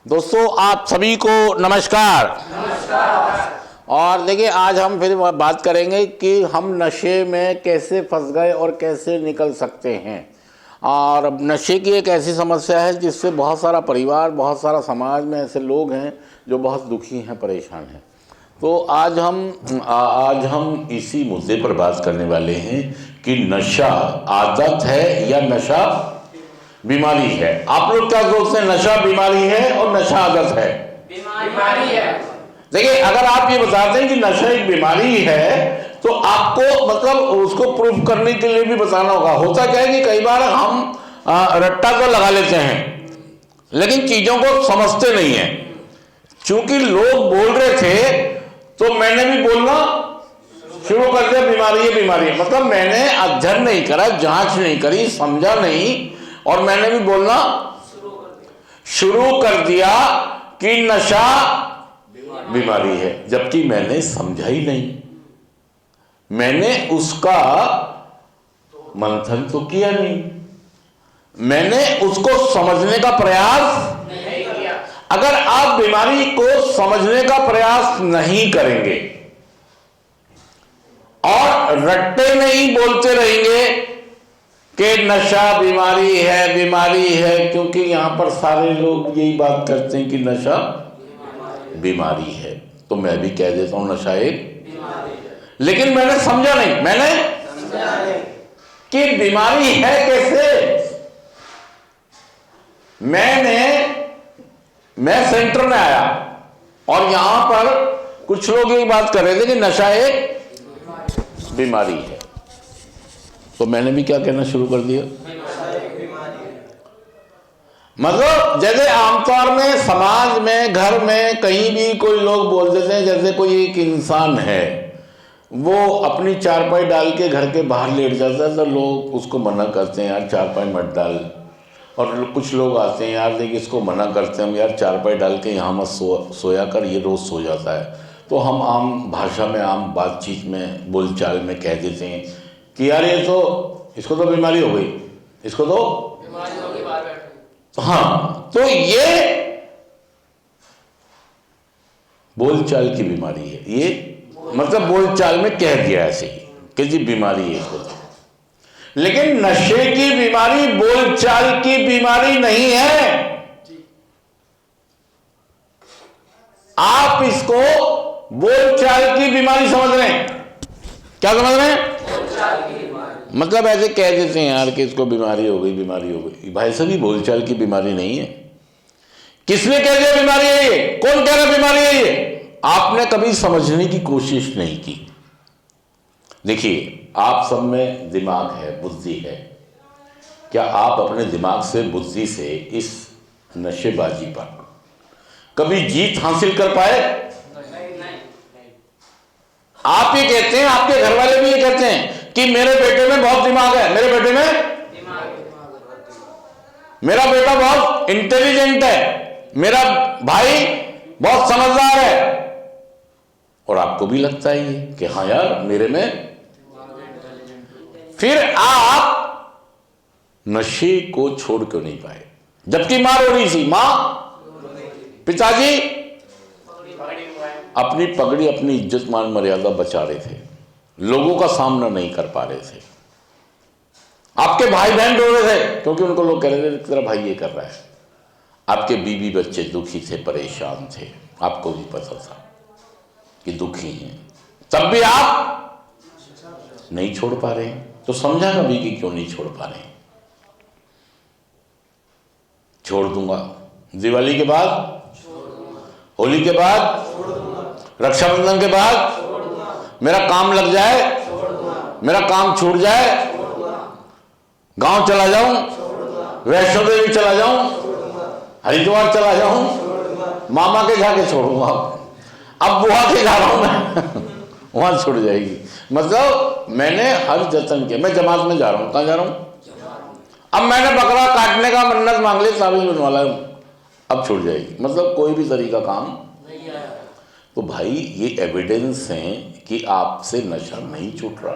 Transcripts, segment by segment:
दोस्तों आप सभी को नमस्कार। और देखिए आज हम फिर बात करेंगे कि हम नशे में कैसे फंस गए और कैसे निकल सकते हैं। और अब नशे की एक ऐसी समस्या है जिससे बहुत सारा परिवार, बहुत सारा समाज में ऐसे लोग हैं जो बहुत दुखी हैं, परेशान हैं। तो आज हम इसी मुद्दे पर बात करने वाले हैं कि नशा आदत है या नशा बीमारी है। आप लोग क्या सोचते हैं, नशा बीमारी है और नशा आदत है? बीमारी है। देखिए, अगर आप ये बताते हैं कि नशा एक बीमारी है तो आपको मतलब उसको प्रूफ करने के लिए भी बताना होगा। होता क्या है कि कई बार हम रट्टा तो लगा लेते हैं लेकिन चीजों को समझते नहीं है। क्योंकि लोग बोल रहे थे तो मैंने भी बोलना शुरू कर दिया, बीमारी है बीमारी है। मतलब मैंने अध्ययन नहीं करा, जांच नहीं करी, समझा नहीं और मैंने भी बोलना शुरू कर दिया कि नशा बीमारी है, जबकि मैंने समझा ही नहीं। मैंने उसका मंथन तो किया नहीं, मैंने उसको समझने का प्रयास नहीं किया। अगर आप बीमारी को समझने का प्रयास नहीं करेंगे और रट्टे में ही बोलते रहेंगे कि नशा बीमारी है, क्योंकि यहां पर सारे लोग यही बात करते हैं कि नशा बीमारी है, तो मैं भी कह देता हूं नशा एक बीमारी है। लेकिन मैंने समझा नहीं, कि बीमारी है कैसे। मैं सेंटर में आया और यहां पर कुछ लोग यही बात कर रहे थे कि नशा एक बीमारी है, तो मैंने भी क्या कहना शुरू कर दिया। मतलब जैसे आमतौर में समाज में, घर में, कहीं भी कोई लोग बोल देते हैं, जैसे कोई एक इंसान है वो अपनी चारपाई डाल के घर के बाहर लेट जाता है तो लोग उसको मना करते हैं, यार चारपाई मत डाल। और कुछ लोग आते हैं, यार देखिए इसको मना करते हैं हम, यार चारपाई डाल के यहाँ मत सोया कर, ये रोज़ सो जाता है। तो हम आम भाषा में, आम बातचीत में, बोलचाल में कह देते हैं कि यार ये तो, इसको तो बीमारी हो गई, इसको तो बीमारी हो गई, बाहर बैठो। हाँ, तो ये बोलचाल की बीमारी है। ये मतलब बोलचाल में कह दिया ऐसे ही कि जी बीमारी है इसको तो। लेकिन नशे की बीमारी बोलचाल की बीमारी नहीं है। आप इसको बोलचाल की बीमारी समझ रहे हैं। क्या समझ रहे हैं? मतलब ऐसे कह देते हैं यार कि इसको बीमारी हो गई, बीमारी हो गई। भाई साहब, ये बोलचाल की बीमारी नहीं है। किसने कह दिया बीमारी है ये? कौन कह रहा बीमारी है ये? आपने कभी समझने की कोशिश नहीं की। देखिए, आप सब में दिमाग है, बुद्धि है। क्या आप अपने दिमाग से, बुद्धि से इस नशेबाजी पर कभी जीत हासिल कर पाए? आप ये कहते हैं, आपके घर वाले भी ये कहते हैं कि मेरे बेटे में बहुत दिमाग है, मेरे बेटे में मेरा बेटा बहुत इंटेलिजेंट है, मेरा भाई बहुत समझदार है। और आपको भी लगता है ये कि हाँ यार मेरे में। फिर आप नशे को छोड़ क्यों नहीं पाए? जबकि मां रो रही थी, मां, पिताजी अपनी पगड़ी, अपनी इज्जत मान मर्यादा बचा रहे थे, लोगों का सामना नहीं कर पा रहे थे। आपके भाई बहन रो रहे थे क्योंकि उनको लोग कह रहे थे तेरा भाई ये कर रहा है। आपके बीवी बच्चे दुखी थे, परेशान थे, आपको भी पता था कि दुखी हैं, तब भी आप नहीं छोड़ पा रहे हैं। तो समझा कभी कि क्यों नहीं छोड़ पा रहे हैं? छोड़ दूंगा, दिवाली के बाद, होली के बाद, रक्षाबंधन के बाद, मेरा काम लग जाए, मेरा काम छूट जाए, गांव चला जाऊं, वैष्णो देवी चला जाऊं, हरिद्वार चला जाऊं, मामा के जाके छोड़ूंगा। अब बुआ के जा रहा हूं मैं वहां छूट जाएगी। मतलब मैंने हर जतन किया। मैं जमात में जा रहा हूं, कहां जा रहा हूं? अब मैंने बकरा काटने का मन्नत मांग ली, ताबीज बनवा ला, अब छूट जाएगी। मतलब कोई भी तरीका काम नहीं आया। तो भाई ये एविडेंस है कि आपसे नशा नहीं छूट रहा।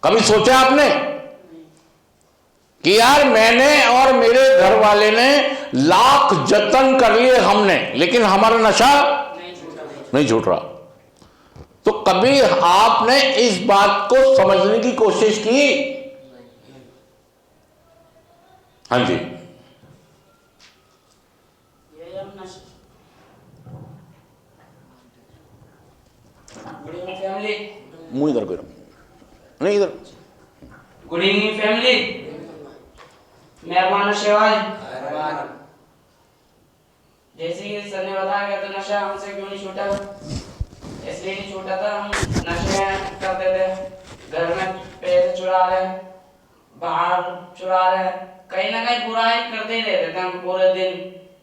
कभी सोचा आपने कि यार मैंने और मेरे घर वाले ने लाख जतन कर लिए हमने, लेकिन हमारा नशा नहीं छूट रहा। तो कभी आपने इस बात को समझने की कोशिश की? हाँ जी, मुंह इधर करो, नहीं इधर। गुड इवनिंग फैमिली, मेहरबान शेवाज। जैसे कि सर ने बताया गया, तो नशा हमसे क्यों नहीं छूटा? इसलिए नहीं छूटा था, हम नशे करते थे, घर में पैसे चुरा रहे, बाहर चुरा रहे, कहीं ना कहीं बुराई करते ही रहते थे हम पूरे दिन।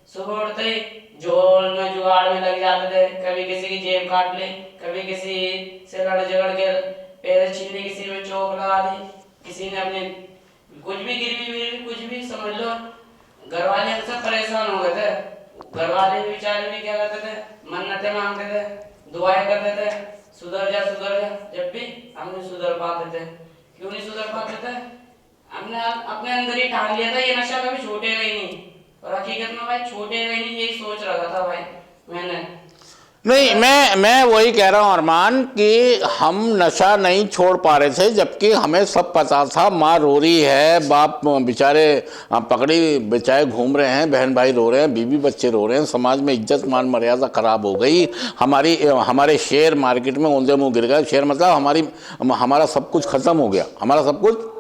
सुबह उठते ही झोल में जुगाड़ में लग जाते थे, कभी किसी की जेब काट ली, कभी किसी से लड़ झगड़ के पैसे छीन ली, किसी में चोट लगा दी, किसी ने अपने कुछ भी गिरवी कुछ भी समझ लो। घर वाले हमसे परेशान हो गए थे। घर वाले बेचारे भी क्या करते थे, मन्नतें मांगते थे, दुआएं करते थे, सुधर जा सुधर जा। जब भी हम नहीं सुधर पाते थे। क्यों नहीं सुधर पाते थे? हमने अपने अंदर ही ठान लिया था ये नशा कभी छूटेगा ही नहीं। और हकीकत में भाई छूटेगा ही नहीं, यही सोच रखा था भाई मैंने। नहीं, मैं वही कह रहा हूँ अरमान कि हम नशा नहीं छोड़ पा रहे थे, जबकि हमें सब पता था। माँ रो रही है, बाप बेचारे पकड़ी बेचारे घूम रहे हैं, बहन भाई रो रहे हैं, बीवी बच्चे रो रहे हैं, समाज में इज्जत मान मर्यादा खराब हो गई, हमारे शेयर मार्केट में ऊंधे मुंह गिर गए। शेयर मतलब हमारा सब कुछ खत्म हो गया, हमारा सब कुछ।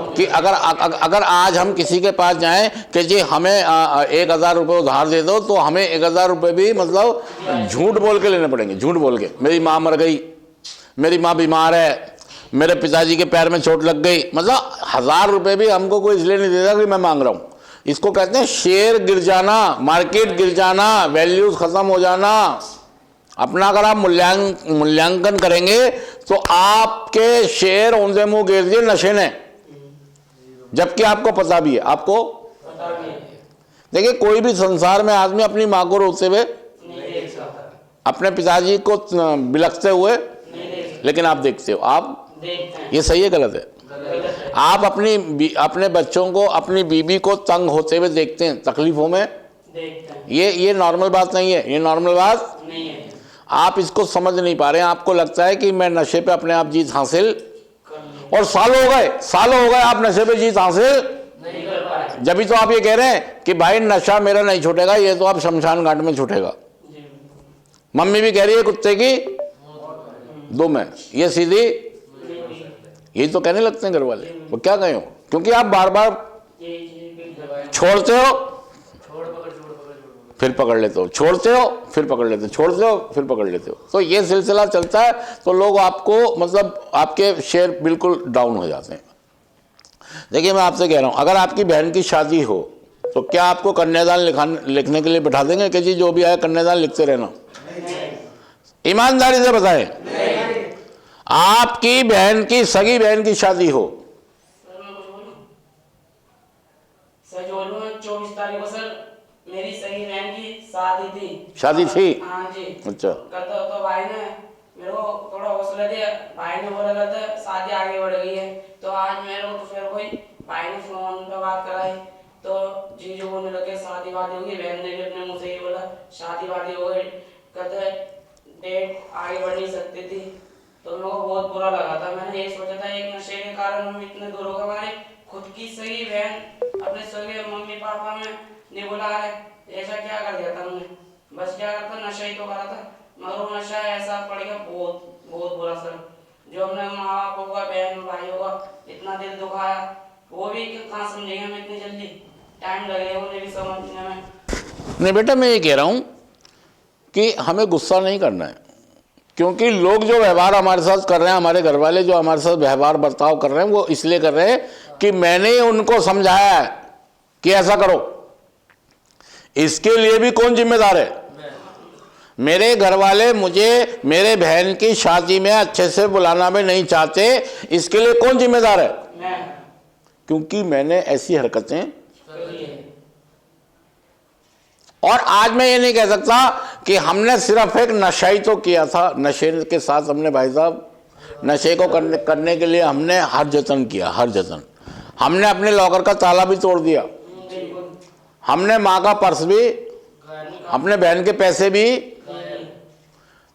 कि अगर आज हम किसी के पास जाएं कि जी हमें 1,000 रुपये उधार दे दो, तो हमें 1,000 रुपये भी मतलब झूठ बोल के लेने पड़ेंगे। झूठ बोल के, मेरी माँ मर गई, मेरी माँ बीमार है, मेरे पिताजी के पैर में चोट लग गई, मतलब 1,000 रुपये भी हमको कोई इसलिए नहीं देता कि मैं मांग रहा हूँ। इसको कहते हैं शेयर गिर जाना, मार्केट गिर जाना, वैल्यूज खत्म हो जाना। अपना अगर आप मूल्यांकन करेंगे तो आपके शेयर ऊंधे मुंह गिर दिए नशे ने, जबकि आपको पता भी है। आपको देखिए, कोई भी संसार में आदमी अपनी माँ को रोते हुए, अपने पिताजी को बिलखते हुए लेकिन आप देखते हो। आप ये सही है गलत है? आप अपने बच्चों को, अपनी बीबी को तंग होते हुए देखते हैं, तकलीफों में ये नॉर्मल बात नहीं है। ये नॉर्मल बात नहीं है। आप इसको समझ नहीं पा रहे हैं। आपको लगता है कि मैं नशे पे अपने आप जीत हासिल, और सालों हो गए आप नशे पे जीत हासिल नहीं कर पाए। जब भी तो आप ये कह रहे हैं कि भाई नशा मेरा नहीं छूटेगा, ये तो आप शमशान घाट में छूटेगा। मम्मी भी कह रही है कुत्ते की दुम है, ये सीधी, यही तो कहने लगते हैं घर वाले। वो क्या कहें हो, क्योंकि आप बार बार छोड़ते हो फिर पकड़ लेते हो, छोड़ते हो फिर पकड़ लेते हो, छोड़ते हो फिर पकड़ लेते हो। तो ये सिलसिला चलता है, तो लोग आपको मतलब आपके शेयर बिल्कुल डाउन हो जाते हैं। देखिए, मैं आपसे कह रहा हूँ, अगर आपकी बहन की शादी हो तो क्या आपको कन्यादान लिखने के लिए बैठा देंगे कि जी जो भी आए कन्यादान लिखते रहना? ईमानदारी से बताएं। आपकी बहन की, सगी बहन की शादी हो, 24 तारीख को सर मेरी सही बहन की शादी थी। हाँ जी। अच्छा। तो भाई ने मेरे को थोड़ा हौसला दिया। भाई ने बोला था शादी आगे बढ़ गई है, तो आज मेरे को तो फिर कोई भाई ने फोन पे बात कराई, तो जीजू बोलने लगे शादी वादी होगी। बहन ने भी अपने मुंह से ये बोला शादी वादी हो गई, कहते डेट आगे बढ़ नहीं सकती थी। तो मेरे को बहुत बुरा लगा था। मैंने ये सोचा था एक नशे के कारण हम इतने दूर हो गए। हमारे खुद की सही बहन अपने सगे मम्मी पापा में नहीं बुला रहे, ऐसा क्या कर दिया था हमने? बस क्या करता, नशा ही तो करा था, मगर वो नशा ऐसा पड़ गया बहुत बहुत बुरा सर। जो हमने माँ बाप होगा, बहन भाई होगा, इतना दिल दुखाया, वो भी कहाँ समझेंगे हम इतनी जल्दी? टाइम लगेगा उन्हें भी समझने में। नहीं बेटा, मैं ये कह रहा हूँ कि हमें गुस्सा नहीं करना है, क्योंकि लोग जो व्यवहार हमारे साथ कर रहे हैं, हमारे घर वाले जो हमारे साथ व्यवहार बर्ताव कर रहे हैं, वो इसलिए कर रहे हैं कि मैंने उनको समझाया है कि ऐसा करो। इसके लिए भी कौन जिम्मेदार है? मेरे घर वाले मुझे मेरे बहन की शादी में अच्छे से बुलाना भी नहीं चाहते, इसके लिए कौन जिम्मेदार है? क्योंकि मैंने ऐसी हरकतें। और आज मैं ये नहीं कह सकता कि हमने सिर्फ एक नशा ही तो किया था। नशे के साथ हमने भाई साहब, नशे को करने के लिए हमने हर जतन किया, हर जतन। हमने अपने लॉकर का ताला भी तोड़ दिया, बिल्कुल। हमने माँ का पर्स भी, अपने बहन के पैसे भी।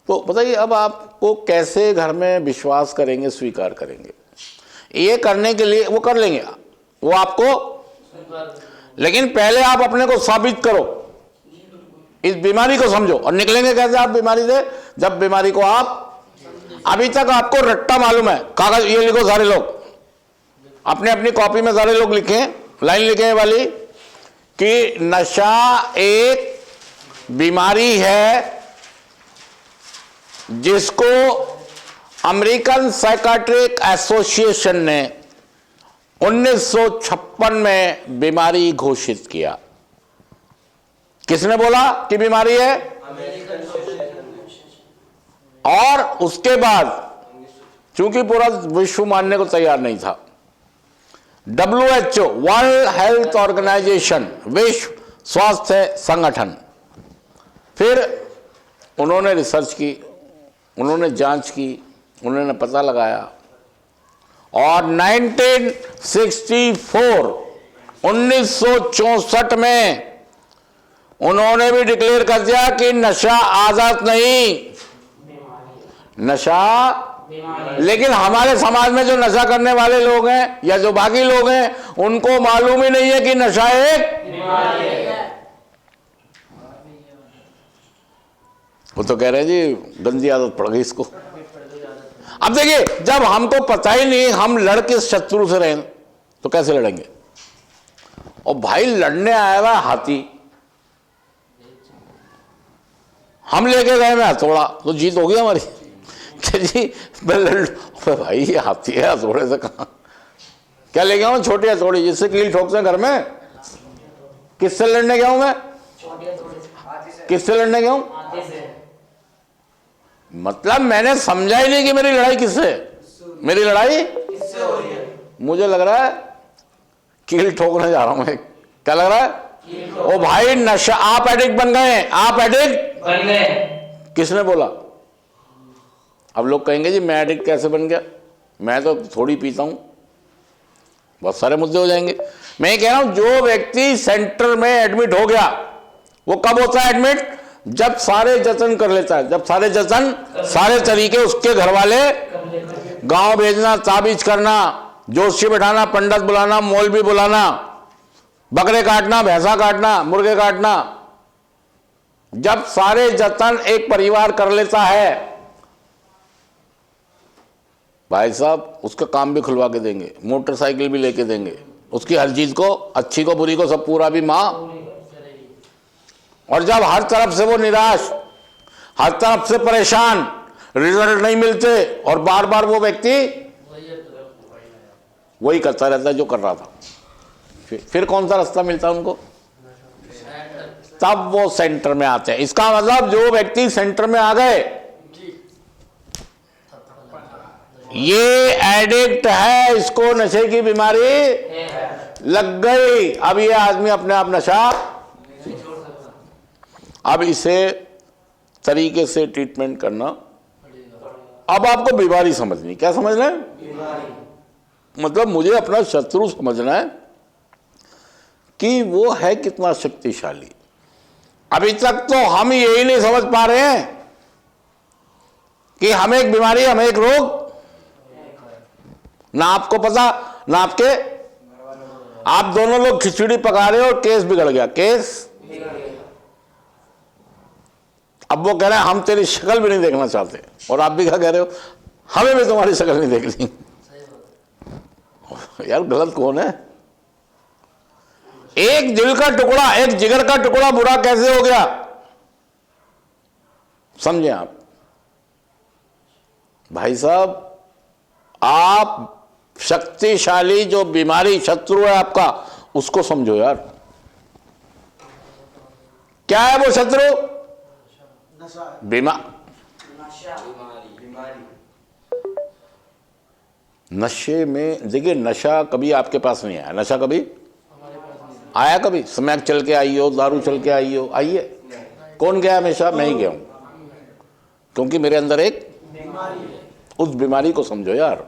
तो बताइए अब आपको कैसे घर में विश्वास करेंगे, स्वीकार करेंगे? ये करने के लिए वो कर लेंगे, वो आपको, लेकिन पहले आप अपने को साबित करो, इस बीमारी को समझो। और निकलेंगे कैसे आप बीमारी से? जब बीमारी को आप, अभी तक आपको रट्टा मालूम है। कागज ये लिखो सारे लोग, अपने अपनी कॉपी में सारे लोग लिखें, लाइन लिखें वाली कि नशा एक बीमारी है जिसको अमेरिकन साइकाट्रिक एसोसिएशन ने 1956 में बीमारी घोषित किया। किसने बोला कि बीमारी है? और उसके बाद चूंकि पूरा विश्व मानने को तैयार नहीं था, WHO वर्ल्ड हेल्थ ऑर्गेनाइजेशन, विश्व स्वास्थ्य संगठन, फिर उन्होंने रिसर्च की, उन्होंने जांच की, उन्होंने पता लगाया और 1964 में उन्होंने भी डिक्लेयर कर दिया कि नशा आदत नहीं, नशा। लेकिन हमारे समाज में जो नशा करने वाले लोग हैं या जो बाकी लोग हैं, उनको मालूम ही नहीं है कि नशा एक बीमारी है। वो तो कह रहे हैं जी गंदी आदत पड़ गई इसको। अब देखिए, जब हमको पता ही नहीं हम लड़ किस शत्रु से रहें तो कैसे लड़ेंगे? और भाई लड़ने आया हुआ हाथी, हम लेके गए मैं हथौड़ा, तो जीत होगी हमारी कि जी मैं लड़। भाई ये हाथी है, हथौड़े से कहां, क्या ले गया हूं? छोटी हथौड़ी जिससे कील ठोकते हैं घर में। किससे लड़ने गया हूं मैं? किससे लड़ने गया हूं? मतलब मैंने समझा ही नहीं कि मेरी लड़ाई किससे, मेरी लड़ाई किससे हो रही है। मुझे लग रहा है कील ठोकने जा रहा हूं मैं। क्या लग रहा है? ओ भाई नशा, आप एडिक्ट बन गए हैं, आप एडिक्ट बन गए। किसने बोला? अब लोग कहेंगे जी मैं एडिक्ट कैसे बन गया, मैं तो थोड़ी पीता हूं, बहुत सारे मुद्दे हो जाएंगे। मैं ये कह रहा हूं जो व्यक्ति सेंटर में एडमिट हो गया, वो कब होता है एडमिट? जब सारे जतन कर लेता है, जब सारे जतन, सारे तरीके उसके घर वाले, गांव भेजना, ताबीज करना, जोशी बैठाना, पंडित बुलाना, मौलवी बुलाना, बकरे काटना, भैंसा काटना, मुर्गे काटना, जब सारे जतन एक परिवार कर लेता है, भाई साहब उसका काम भी खुलवा के देंगे, मोटरसाइकिल भी लेके देंगे, उसकी हर चीज को, अच्छी को बुरी को सब पूरा भी मां। और जब हर तरफ से वो निराश, हर तरफ से परेशान, रिजल्ट नहीं मिलते और बार बार वो व्यक्ति वही करता रहता है जो कर रहा था, फिर कौन सा रास्ता मिलता है उनको? तब वो सेंटर में आते हैं। इसका मतलब जो व्यक्ति सेंटर में आ गए, ये एडिक्ट है, इसको नशे की बीमारी लग गई। अब ये आदमी अपने आप नशा, अब इसे तरीके से ट्रीटमेंट करना। अब आपको बीमारी समझनी, क्या समझना है? मतलब मुझे अपना शत्रु समझना है कि वो है कितना शक्तिशाली। अभी तक तो हम यही नहीं समझ पा रहे हैं कि हमें एक बीमारी, हमें एक रोग, ना आपको पता ना आपके, आप दोनों लोग खिचड़ी पका रहे हो और केस बिगड़ गया, केस। अब वो कह रहे हैं हम तेरी शक्ल भी नहीं देखना चाहते, और आप भी क्या कह रहे हो? हमें भी तुम्हारी शक्ल नहीं देखनी। यार गलत कौन है? एक दिल का टुकड़ा, एक जिगर का टुकड़ा बुरा कैसे हो गया? समझे आप? भाई साहब, आप शक्तिशाली जो बीमारी शत्रु है आपका, उसको समझो यार। क्या है वो शत्रु? नशे में देखिए, नशा कभी आपके पास नहीं आया, नशा कभी आया? कभी स्मैक चल के आई हो, दारू चल के आई हो? आई है? कौन गया? हमेशा मैं ही गया हूं, क्योंकि मेरे अंदर एक बीमारी है। उस बीमारी को समझो यार।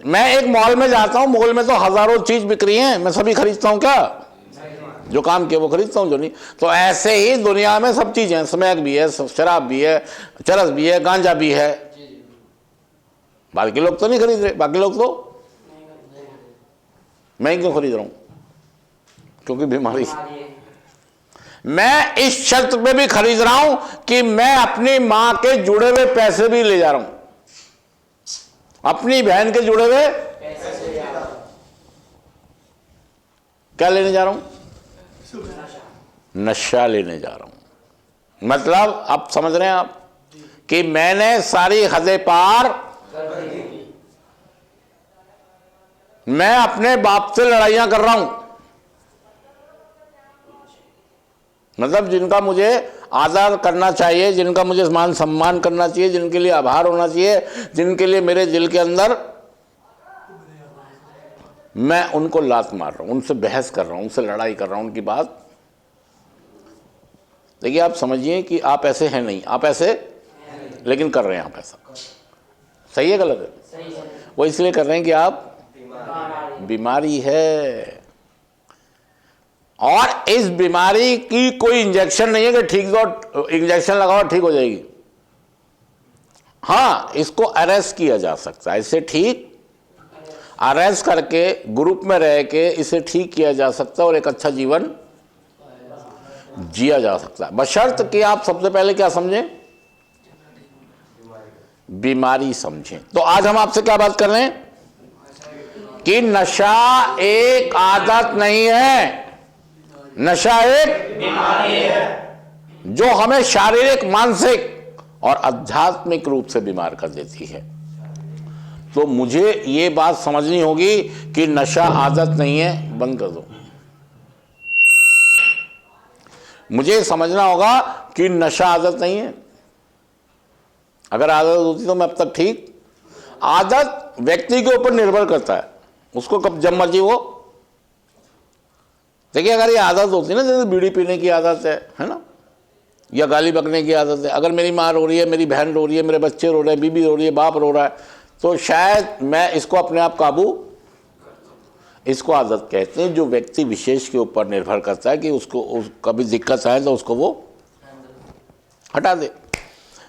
मैं एक मॉल में जाता हूं, मॉल में तो हजारों चीज बिक रही हैं, मैं सभी खरीदता हूं क्या? जो काम किया वो खरीदता हूं, जो नहीं। तो ऐसे ही दुनिया में सब चीजें हैं, स्मैक भी है, शराब भी है, चरस भी है, गांजा भी है। बाकी लोग तो नहीं खरीद रहे, बाकी लोग तो, मैं क्यों खरीद रहा हूं? क्योंकि बीमारी। मैं इस शर्त पे भी खरीद रहा हूं कि मैं अपनी मां के जुड़े हुए पैसे भी ले जा रहा हूं, अपनी बहन के जुड़े हुए क्या लेने जा रहा हूं? नशा लेने जा रहा हूं। मतलब अब समझ रहे हैं आप कि मैंने सारी हदें पार, मैं अपने बाप से लड़ाइयां कर रहा हूं। मतलब जिनका मुझे आदर करना चाहिए, जिनका मुझे मान सम्मान करना चाहिए, जिनके लिए आभार होना चाहिए, जिनके लिए मेरे दिल के अंदर, मैं उनको लात मार रहा हूं, उनसे बहस कर रहा हूं, उनसे लड़ाई कर रहा हूं, उनकी बात। देखिए आप समझिए कि आप ऐसे हैं नहीं, आप ऐसे लेकिन कर रहे हैं आप ऐसा। सही है गलत है? वो इसलिए कर रहे हैं कि आप बीमारी है, और इस बीमारी की कोई इंजेक्शन नहीं है कि ठीक दो इंजेक्शन लगाओ ठीक हो जाएगी। हाँ, इसको अरेस्ट किया जा सकता है, इसे ठीक अरेस्ट करके ग्रुप में रह के इसे ठीक किया जा सकता है और एक अच्छा जीवन जिया जा सकता है, बशर्त कि आप सबसे पहले क्या समझें? बीमारी समझें। तो आज हम आपसे क्या बात कर रहे हैं कि नशा एक आदत नहीं है, नशा एक बीमारी है जो हमें शारीरिक, मानसिक और आध्यात्मिक रूप से बीमार कर देती है। तो मुझे ये बात समझनी होगी कि नशा आदत नहीं है, बंद कर दो। मुझे समझना होगा कि नशा आदत नहीं है। अगर आदत होती तो मैं अब तक ठीक। आदत व्यक्ति के ऊपर निर्भर करता है, उसको कब जब मर्जी वो। देखिए अगर ये आदत होती ना, जैसे बीड़ी पीने की आदत है ना, या गाली बकने की आदत है, अगर मेरी माँ रो रही है, मेरी बहन रो रही है, मेरे बच्चे रो रहे हैं, बीबी रो रही है, बाप रो रहा है, तो शायद मैं इसको अपने आप काबू, इसको आदत कहते हैं, जो व्यक्ति विशेष के ऊपर निर्भर करता है कि उसको कभी दिक्कत आए तो उसको वो हटा दे।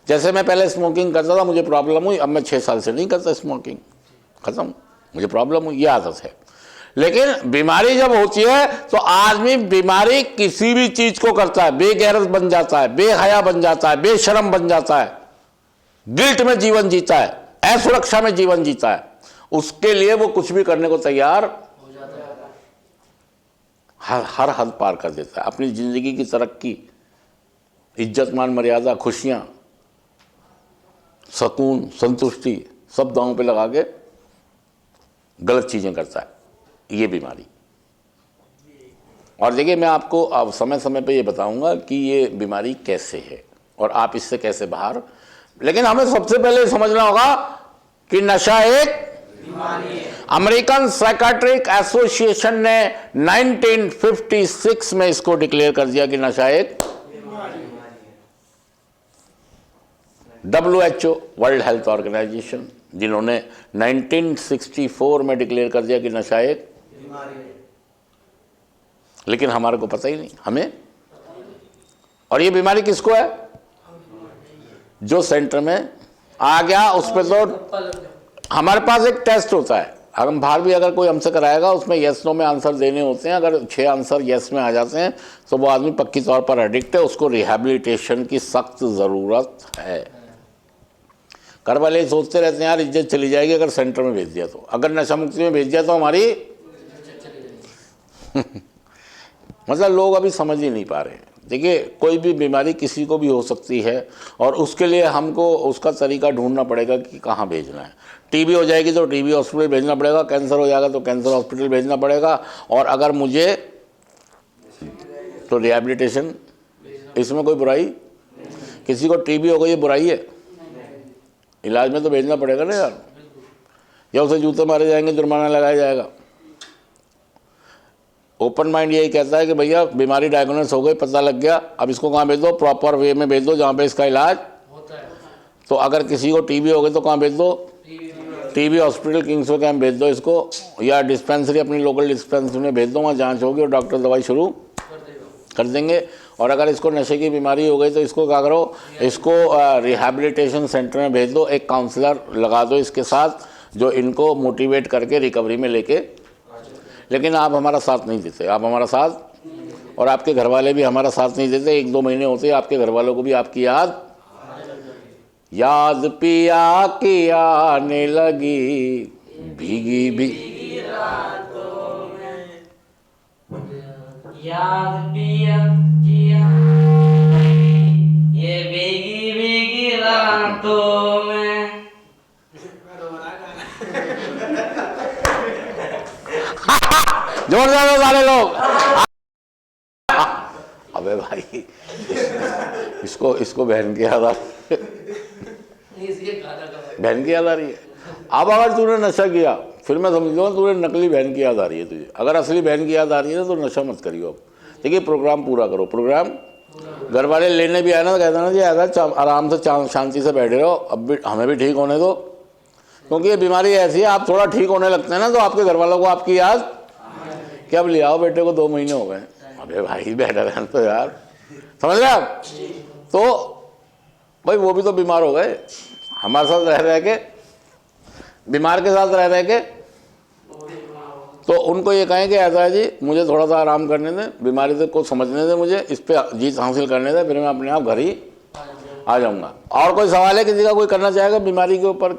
जैसे मैं पहले स्मोकिंग करता था, मुझे प्रॉब्लम हुई, अब मैं 6 साल से नहीं करता स्मोकिंग, खत्म, मुझे प्रॉब्लम हुई, ये आदत है। लेकिन बीमारी जब होती है तो आदमी बीमारी किसी भी चीज को करता है, बेगैरत बन जाता है, बेहया बन जाता है, बेशरम बन जाता है, गिल्ट में जीवन जीता है, असुरक्षा में जीवन जीता है, उसके लिए वो कुछ भी करने को तैयार हो जाता है, हर हद पार कर देता है। अपनी जिंदगी की तरक्की, इज्जत मान मर्यादा, खुशियां, सुकून, संतुष्टि सब दांव पे लगा के गलत चीजें करता है, ये बीमारी। और देखिए मैं आपको अब समय समय पे ये बताऊंगा कि ये बीमारी कैसे है और आप इससे कैसे बाहर। लेकिन हमें सबसे पहले समझना होगा कि नशा एक बीमारी है। अमेरिकन साइकाट्रिक एसोसिएशन ने 1956 में इसको डिक्लेयर कर दिया कि नशा एक बीमारी है। WHO वर्ल्ड हेल्थ ऑर्गेनाइजेशन, जिन्होंने 1964 में डिक्लेयर कर दिया कि नशा एक बीमारी है। लेकिन हमारे को पता ही नहीं, हमें। और ये बीमारी किसको है? जो सेंटर में आ गया उस पर तो हमारे पास एक टेस्ट होता है, हम बाहर भी अगर कोई हमसे कराएगा उसमें यस नो में आंसर देने होते हैं। अगर 6 आंसर यस में आ जाते हैं तो वो आदमी पक्की तौर पर एडिक्ट है, उसको रिहैबिलिटेशन की सख्त ज़रूरत है। घर वाले सोचते रहते हैं यार इज्जत चली जाएगी अगर सेंटर में भेज दिया तो, अगर नशा मुक्ति में भेज दिया तो हमारी मतलब लोग अभी समझ ही नहीं पा रहे हैं। देखिए कोई भी बीमारी किसी को भी हो सकती है और उसके लिए हमको उसका तरीका ढूंढना पड़ेगा कि कहाँ भेजना है। टीबी हो जाएगी तो टीबी हॉस्पिटल भेजना पड़ेगा, कैंसर हो जाएगा तो कैंसर हॉस्पिटल भेजना पड़ेगा, और अगर मुझे तो रिहैबिलिटेशन, इसमें कोई बुराई, किसी को टीबी हो गई ये बुराई है? इलाज में तो भेजना पड़ेगा ना यार, या उसे जूते मारे जाएंगे, जुर्माना लगाया जाएगा। ओपन माइंड यही कहता है कि भैया बीमारी डायग्नोस हो गई, पता लग गया, अब इसको कहाँ भेज दो? प्रॉपर वे में भेज दो जहाँ पे इसका इलाज होता है। तो अगर किसी को टीबी हो गई तो कहाँ भेज दो? टीबी हॉस्पिटल किंग्सो कैंप भेज दो इसको, या डिस्पेंसरी अपनी लोकल डिस्पेंसरी में भेज दो, वहाँ जांच होगी और डॉक्टर दवाई शुरू कर देंगे। और अगर इसको नशे की बीमारी हो गई तो इसको क्या करो, इसको रिहैबिलिटेशन सेंटर में भेज दो, एक काउंसलर लगा दो इसके साथ जो इनको मोटिवेट करके रिकवरी में लेके। लेकिन आप हमारा साथ नहीं देते, आप हमारा साथ, और आपके घर वाले भी हमारा साथ नहीं देते। 1-2 महीने होते आपके घर वालों को भी आपकी याद पिया की आने लगी, भीगी भीगी रातों में, याद पिया किया ये भीगी भीगी रातों में। जोरदार सारे लोग। अबे भाई इसको बहन की याद आ रही है, बहन की याद आ रही है। अब अगर तूने नशा किया फिर मैं समझूंगा तूने नकली बहन की याद आ रही है तुझे। अगर असली बहन की याद आ रही है तो नशा मत करियो। अब देखिए प्रोग्राम पूरा करो, प्रोग्राम घर वाले लेने भी आए ना तो कहते ना जी ऐसा आराम से शांति से बैठे रहो, अब भी हमें भी ठीक होने दो, क्योंकि ये बीमारी ऐसी है आप थोड़ा ठीक होने लगते हैं ना तो आपके घर वालों को आपकी याद, क्या अब ले आओ बेटे को 2 महीने हो गए। अबे भाई बैठा रहना तो यार, समझ रहे आप। तो भाई वो भी तो बीमार हो गए, हमारे साथ रह के, बीमार के साथ रह के, तो उनको ये कहें कि ऐसा है जी मुझे थोड़ा सा आराम करने दें, बीमारी से को समझने दें, मुझे इस पे जीत हासिल करने दें, फिर मैं अपने आप घर ही आ जाऊंगा। और कोई सवाल है किसी का, कोई करना चाहेगा बीमारी के ऊपर?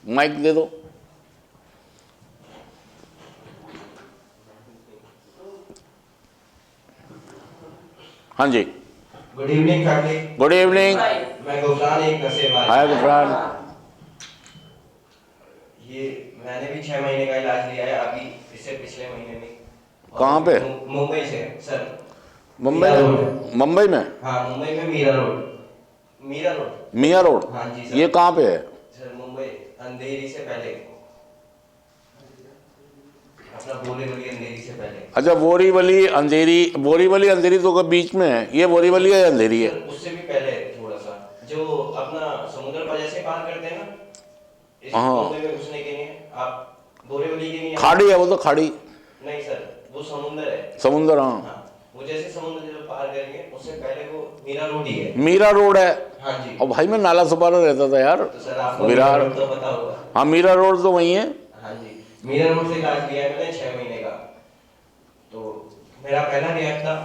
माइक दे दो। हाँ जी, good evening family. Good evening. मैं गुफरान, एक नशेबाज। हाय गुफरान। ये मैंने भी 6 महीने का इलाज लिया है अभी, इससे पिछले महीने में। कहाँ पे? मुंबई से सर। मुंबई में? मुंबई में? हाँ मुंबई में मीरा रोड। मीरा रोड? मियाँ रोड? हाँ जी सर। ये कहाँ पे है सर? मुंबई अंधेरी से पहले, अपना बोरीवली अंधेरी से पहले। अच्छा बोरीवली अंधेरी, बोरीवली अंधेरी तो कब बीच में है, ये बोरीवली है अंधेरी है? उससे भी पहले थोड़ा सा, जो अपना समुद्र पर जैसे पार करते हैं ना, इस हाँ। मुंबई में घुसने के लिए आप बोरीवली के लिए। खाड़ी है वो तो, खाड़ी नहीं सर, वो समुद्र है। समुद्र। हाँ हाँ, वो जैसे समुद्र जो पार करेंगे उससे पहले वो मीरा रोड ही है। मीरा रोड है। हाँ जी। और भाई मैं नाला सुपारा रहता था यार। तो सर आपको विरार मीरा रोड तो पता होगा। हाँ मीरा रोड तो वही है। हाँ जी, मीरा रोड से इलाज किया है मैंने 6 महीने का। तो मेरा पहला रिएक्ट था,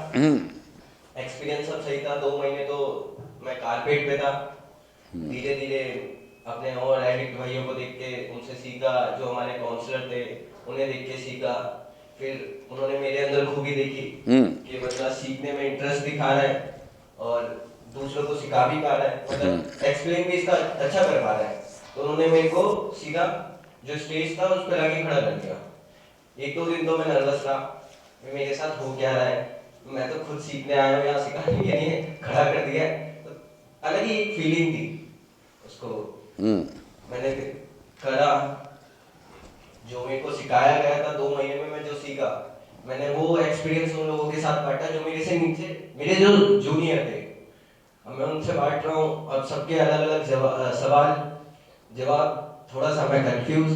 एक्सपीरियंस सब सही था। 2 महीने तो मैं कारपेट पे था। धीरे धीरे अपने और एडिक्ट भाइयों को देख के उनसे सीखा, जो हमारे काउंसलर थे उन्हें देख के सीखा। फिर उन्होंने मेरे अंदर खूबी देखी कि बंदा सीखने में इंटरेस्ट दिखा रहा है और दूसरों को सिखा भी पा रहा है, मतलब एक्सप्लेन भी इसका अच्छा कर पा रहा है। तो उन्होंने मेरे को सीधा जो स्टेज था उस पर लाके खड़ा कर दिया। 1-2 दिन तो मैं नर्वस था, मेरे साथ हो क्या रहा है, मैं तो खुद सीखने आया हूँ, यहाँ सिखाने के लिए खड़ा कर दिया है। तो अलग ही एक फीलिंग थी उसको। मैंने करा जो मेरे को सिखाया गया था। 2 महीने में मैं जो सीखा, मैंने वो एक्सपीरियंस उन लोगों के साथ बांटा जो मेरे से नीचे, मेरे जो जूनियर थे। अब मैं उनसे बांट रहा हूँ। अब सबके अलग अलग सवाल जवाब, थोड़ा सा मैं कंफ्यूज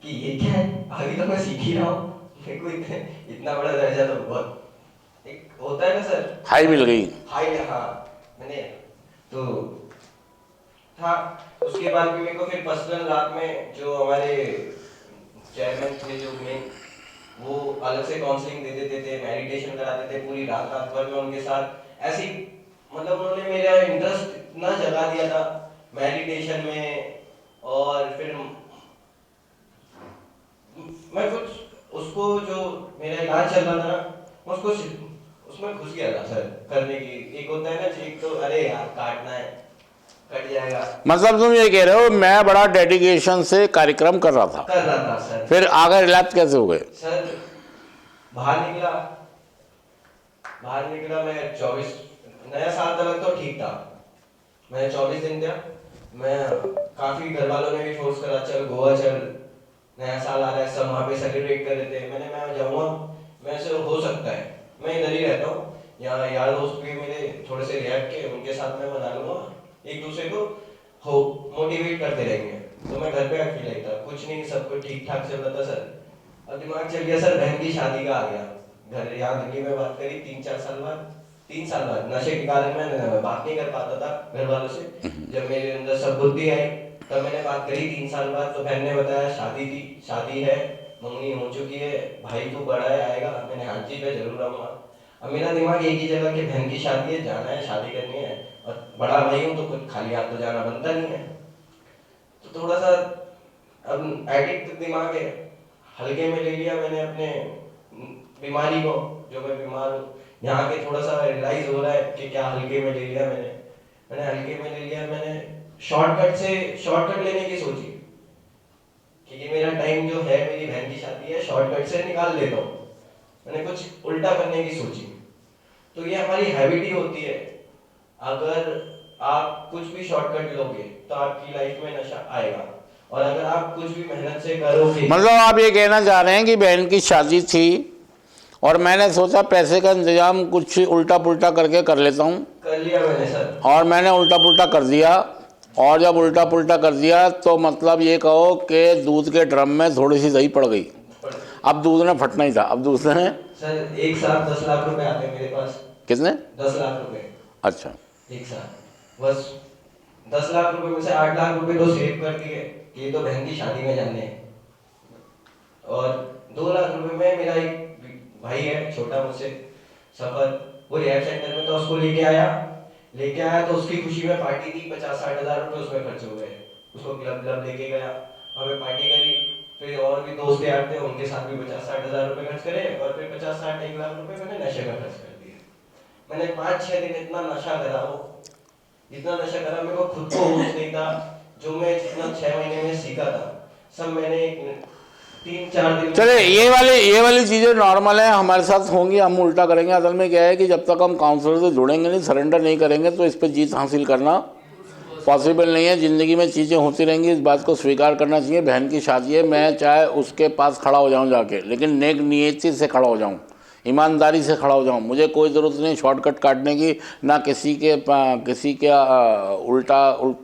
कि ये क्या है, अभी तो मैं सीख ही रहा हूँ। मेरे को इतना बड़ा दर्जा तो बहुत एक होता है ना सर, हाई मिल गई। हाई। हाँ मैंने तो था। उसके बाद भी मेरे को फिर पर्सनल रात में जो हमारे चेयरमैन थे जो मेन, वो अलग से काउंसलिंग दे देते थे, मेडिटेशन कराते थे पूरी रात रात भर में उनके साथ। ऐसी मतलब उन्होंने मेरा इंटरेस्ट इतना जगा दिया था मेडिटेशन में। और फिर मैं कुछ उसको जो मेरा इलाज चल रहा था ना, उसको उसमें घुस गया था सर करने की। एक होता है ना, एक तो अरे यार काटना है, कट जाएगा। मतलब तुम ये कह रहे हो मैं बड़ा डेडिकेशन से कार्यक्रम कर रहा था सर। फिर आगे रिलैप्स कैसे हो गए? सर बाहर निकला मैं 24 नया साल तक तो ठीक था। मैं 24 दिन था। मैं काफी घर वालों ने भी फोर्स करा, चल गोवा चल, नया साल आ रहा है, सब वहाँ पे सेलिब्रेट कर रहे थे। मैं जाऊँगा, मैं से हो सकता है, मैं इधर ही रहता हूँ, यहाँ यार दोस्त भी मेरे थोड़े से रिएक्ट के, उनके साथ मैं मना लूँगा, एक दूसरे को हो मोटिवेट करते रहेंगे। तो मैं घर पे अकेला ही था, कुछ नहीं, सब कुछ ठीक ठाक चल रहा था सर। अब दिमाग चल गया सर, बहन की शादी का आ गया। घर यहाँ दिल्ली में बात करी 3-4 साल बाद, 3 साल बाद नशे के कारण मैं बात नहीं कर पाता था घर वालों से। जब मेरे अंदर सब बुद्धि आई तब मैंने बात करी 3 साल बाद। तो बहन ने बताया शादी थी, शादी है, मंगनी हो चुकी है, भाई तू बड़ा है आएगा। मैंने हाँ जी मैं जरूर आऊँगा। अब मेरा दिमाग एक ही जगह कि बहन की शादी है, जाना है, शादी करनी है, और बड़ा भाई हूँ तो कुछ खाली हाथ तो जाना बनता नहीं है। तो थोड़ा सा अब एडिक्ट दिमाग है, हल्के में ले लिया मैंने अपने बीमारी को, जो मैं बीमार हूँ। यहाँ के थोड़ा सा रियलाइज हो रहा है कि क्या हल्के में ले लिया मैंने हल्के में ले लिया। मैंने शॉर्टकट लेने की सोची कि ये मेरा टाइम जो है, मेरी बहन की शादी है, शॉर्टकट से निकाल लेता हूँ। मैंने कुछ उल्टा करने की सोची। तो ये हमारी हैबिट ही होती है, अगर आप कुछ भी शॉर्टकट लोगे तो आपकी लाइफ में नशा आएगा, और अगर आप कुछ भी मेहनत से करोगे। मतलब आप ये कहना चाह रहे हैं कि बहन की शादी थी और मैंने सोचा पैसे का इंतजाम कुछ उल्टा पुल्टा करके कर लेता हूँ, कर लिया मैंने सर। और मैंने उल्टा पुल्टा कर दिया। और जब उल्टा पुल्टा कर दिया तो मतलब ये कहो कि दूध के ड्रम में थोड़ी सी दही पड़ गई। अब दूध ने फटना ही था। अब दूध ने सर एक साथ 10 लाख रुपए आते हैं मेरे पास। कितने? 10 लाख रुपए। अच्छा, एक साथ बस 10 लाख रुपए में से 8 लाख रुपए तो सेव कर दिए कि ये तो बहन की शादी में जाने हैं, और 2 लाख रुपए में मेरा एक भाई है छोटा मुझसे, सफर, वो रिहैब सेंटर में, तो उसको लेके आया तो उसकी खुशी में पार्टी थी। 50-60 हजार रुपए उसमें खर्च हो गए। उसको क्लब लेके गया, हमें पार्टी करी, फिर और भी दोस्त यार थे उनके साथ भी 50-60 हजार रुपए खर्च करे, और फिर 50-60-1 लाख रुपए मैंने नशे में खर्च कर दिए। मैंने 5-6 दिन इतना नशा करा, इतना नशा करा, मेरे को खुद को होश नहीं था। जो मैं जितना 6 महीने में सीखा था सब मैंने 3-4 दिन। चले ये वाली चीज़ें नॉर्मल है, हमारे साथ होंगी, हम उल्टा करेंगे। असल में क्या है कि जब तक हम काउंसलर से जुड़ेंगे नहीं, सरेंडर नहीं करेंगे, तो इस पर जीत हासिल करना पॉसिबल नहीं है। ज़िंदगी में चीज़ें होती रहेंगी, इस बात को स्वीकार करना चाहिए। बहन की शादी है, मैं चाहे उसके पास खड़ा हो जाऊं जाके, लेकिन नेक नियति से खड़ा हो जाऊं, ईमानदारी से खड़ा हो जाऊं। मुझे कोई ज़रूरत नहीं शॉर्टकट काटने की, ना किसी के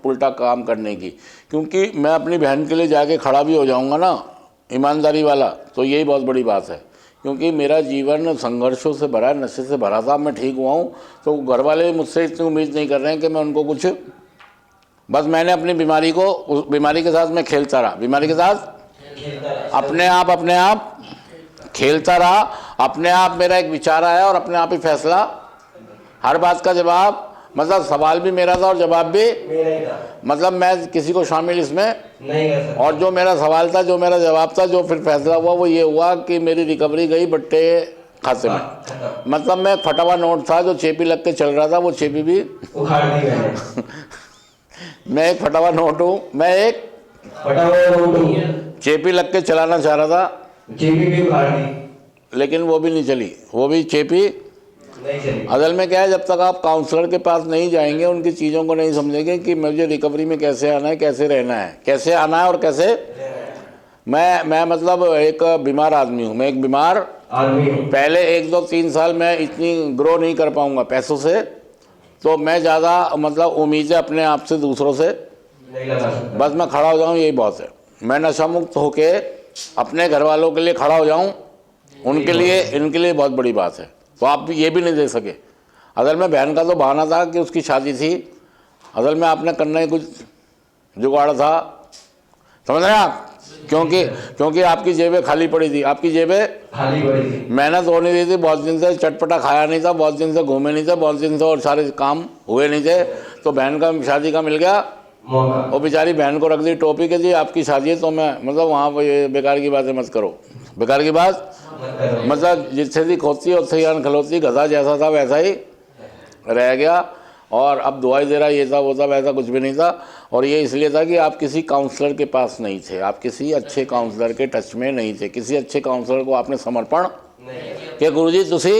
उल्टा काम करने की, क्योंकि मैं अपनी बहन के लिए जाके खड़ा भी हो जाऊँगा ना ईमानदारी वाला, तो यही बहुत बड़ी बात है। क्योंकि मेरा जीवन संघर्षों से भरा, नशे से भरा था। मैं ठीक हुआ हूँ तो घर वाले मुझसे इतनी उम्मीद नहीं कर रहे हैं कि मैं उनको कुछ, बस मैंने अपनी बीमारी को, उस बीमारी के साथ मैं खेलता रहा, बीमारी के साथ अपने आप खेलता रहा। अपने आप मेरा एक विचार आया और अपने आप ही फैसला, हर बात का जवाब, मतलब सवाल भी मेरा था और जवाब भी मेरा ही था, मतलब मैं किसी को शामिल इसमें नहीं कर सकता। और जो मेरा सवाल था, जो मेरा जवाब था, जो फिर फैसला हुआ वो ये हुआ कि मेरी रिकवरी गई बट्टे खाते में। मतलब मैं फटा हुआ नोट था जो चेपी लग के चल रहा था, वो चेपी भी उखाड़ दी मैंने। मैं एक फटा हुआ नोट हूँ, मैं एक फटा हुआ नोट हूँ, चेपी लग के चलाना चाह रहा था, चेपी भी उखाड़ दी, लेकिन वो भी नहीं चली, वो भी चेपी नहीं चली। असल में क्या है, जब तक आप काउंसलर के पास नहीं जाएंगे, उनकी चीज़ों को नहीं समझेंगे कि मुझे रिकवरी में कैसे आना है, कैसे रहना है, कैसे आना है और कैसे मैं मतलब एक बीमार आदमी हूँ, मैं एक बीमार आदमी हूँ। पहले 1-2-3 साल मैं इतनी ग्रो नहीं कर पाऊँगा पैसों से, तो मैं ज़्यादा मतलब उम्मीदें अपने आप से, दूसरों से नहीं लगा सकता। बस मैं खड़ा हो जाऊँ, यही बहुत है। मैं नशा मुक्त होके अपने घर वालों के लिए खड़ा हो जाऊँ, उनके लिए, इनके लिए बहुत बड़ी बात है। तो आप भी ये भी नहीं दे सके। असल में बहन का तो बहाना था कि उसकी शादी थी, असल में आपने करना ही कुछ जुगाड़ था, समझ रहे हैं आप? क्योंकि आपकी जेबें खाली पड़ी थी, आपकी जेबें खाली पड़ी थी, मेहनत होनी रही थी, बहुत दिन से चटपटा खाया नहीं था, बहुत दिन से घूमे नहीं थे, बहुत दिन से और सारे काम हुए नहीं थे, तो बहन का शादी का मिल गया मौका। वो बेचारी बहन को रख दी टोपी के, जी आपकी शादी है, तो मैं मतलब वहाँ पर ये बेकार की बातें मत करो, बेकार की बात मतलब जिससे भी खोती और उससे यान खलोती, गधा जैसा था वैसा ही रह गया। और अब दुआई दे रहा, ये था वो था, वैसा कुछ भी नहीं था। और ये इसलिए था कि आप किसी काउंसलर के पास नहीं थे, आप किसी अच्छे काउंसलर के टच में नहीं थे, किसी अच्छे काउंसलर को आपने समर्पण कि गुरुजी तुसी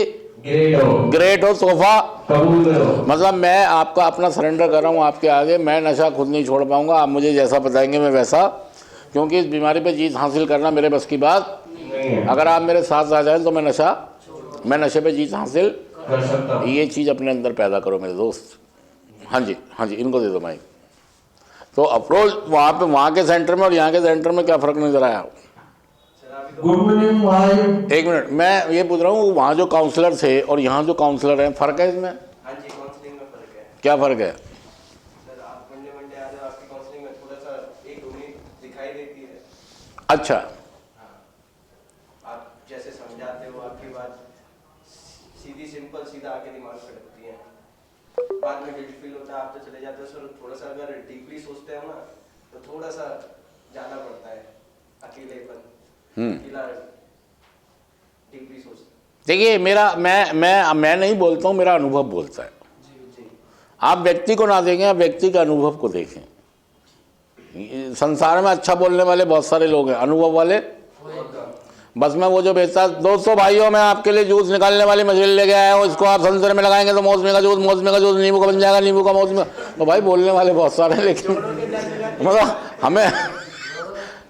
ग्रेट हो, तोहफा कबूल करो। मतलब मैं आपका अपना सरेंडर कर रहा हूँ आपके आगे। मैं नशा खुद नहीं छोड़ पाऊँगा, आप मुझे जैसा बताएंगे मैं वैसा, क्योंकि इस बीमारी पे जीत हासिल करना मेरे बस की बात नहीं है, अगर आप मेरे साथ आ जाएं तो मैं नशे पे जीत हासिल कर सकता हूँ। ये चीज़ अपने अंदर पैदा करो मेरे दोस्त। हाँ जी, इनको दे दो माइक। तो अप्रोच वहाँ पे, वहाँ के सेंटर में और यहाँ के सेंटर में क्या फ़र्क नज़र आया? गुड मॉर्निंग भाई। एक मिनट, मैं ये पूछ रहा हूँ वहाँ जो काउंसलर थे और यहाँ जो काउंसलर हैं, फ़र्क है इसमें? हाँ जी, काउंसलिंग में फर्क है क्या फ़र्क है? सर। आप मंडे मंडे आ जाओ, आपकी काउंसलिंग में थोड़ा सा एक उम्मीद दिखाई देती है। अच्छा, हाँ, आप जैसे समझाते हो, आपकी बात सीधी सिंपल सीधा आके दिमाग पे लगती है। बाद में गिल्ट फील होता है, आप तो चले जाते हो सर। थोड़ा सा अगर डीपली सोचते हो ना तो थोड़ा सा जाना पड़ता है, अकेलेपन, अकेला डीपली सोचते। देखिए मेरा मैं नहीं बोलता हूँ, मेरा अनुभव बोलता है। आप व्यक्ति को ना देखें, आप व्यक्ति के अनुभव को देखें। संसार में अच्छा बोलने वाले बहुत सारे लोग हैं, अनुभव वाले बस में वो जो बेचता है। दोस्तों भाइयों, मैं आपके लिए जूस निकालने वाली मशीन लेके आया हूँ, इसको आप संसार में लगाएंगे तो मौसमी का जूस, मौसमी का जूस नींबू का बन जाएगा, नींबू का मौसमी। तो भाई बोलने वाले बहुत सारे हैं, लेकिन मतलब हमें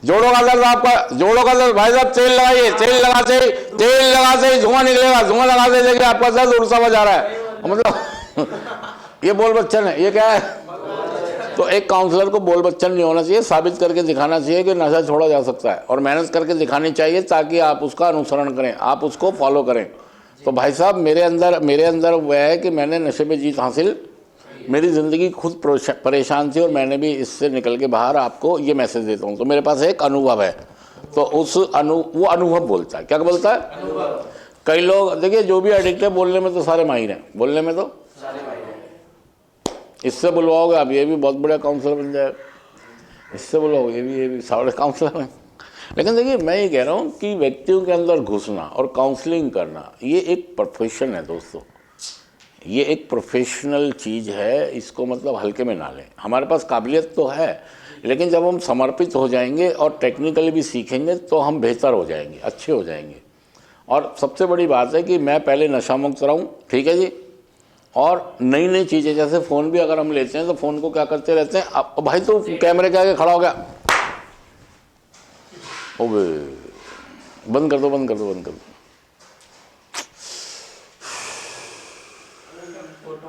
जोड़ों का दर्द, आपका जोड़ों का दर्द, भाई साहब तेल लगाइए, तेल लगा से धुआं निकलेगा, धुआं लगा से देखिए आपका दर्द उड़ता हुआ जा रहा है। मतलब ये बोल बच्चन है, ये क्या है? तो एक काउंसलर को बोल बच्चन नहीं होना चाहिए, साबित करके दिखाना चाहिए कि नशा छोड़ा जा सकता है, और मेहनत करके दिखानी चाहिए ताकि आप उसका अनुसरण करें, आप उसको फॉलो करें। तो भाई साहब मेरे अंदर वह है कि मैंने नशे पे जीत हासिल, मेरी ज़िंदगी खुद परेशान थी और मैंने भी इससे निकल के बाहर आपको ये मैसेज देता हूँ। तो मेरे पास एक अनुभव है, तो वो अनुभव बोलता है। क्या बोलता है? कई लोग देखिए जो भी एडिक्ट है, बोलने में तो सारे माहिर हैं, बोलने में तो इससे बुलवाओगे आप, ये भी बहुत बड़ा काउंसलर बन जाए, इससे बुलवाओगे ये भी सारे काउंसलर हैं। लेकिन देखिए मैं ये कह रहा हूँ कि व्यक्तियों के अंदर घुसना और काउंसलिंग करना ये एक प्रोफेशन है दोस्तों, ये एक प्रोफेशनल चीज़ है, इसको मतलब हल्के में ना लें। हमारे पास काबिलियत तो है, लेकिन जब हम समर्पित हो जाएंगे और टेक्निकली भी सीखेंगे तो हम बेहतर हो जाएंगे, अच्छे हो जाएंगे। और सबसे बड़ी बात है कि मैं पहले नशा मुक्त रहूँ, ठीक है जी। और नई नई चीज़ें, जैसे फ़ोन भी अगर हम लेते हैं तो फ़ोन को क्या करते रहते हैं, अब भाई तो कैमरे के आगे खड़ा हो गया, ओबे बंद कर दो, बंद कर दो, बंद कर दो।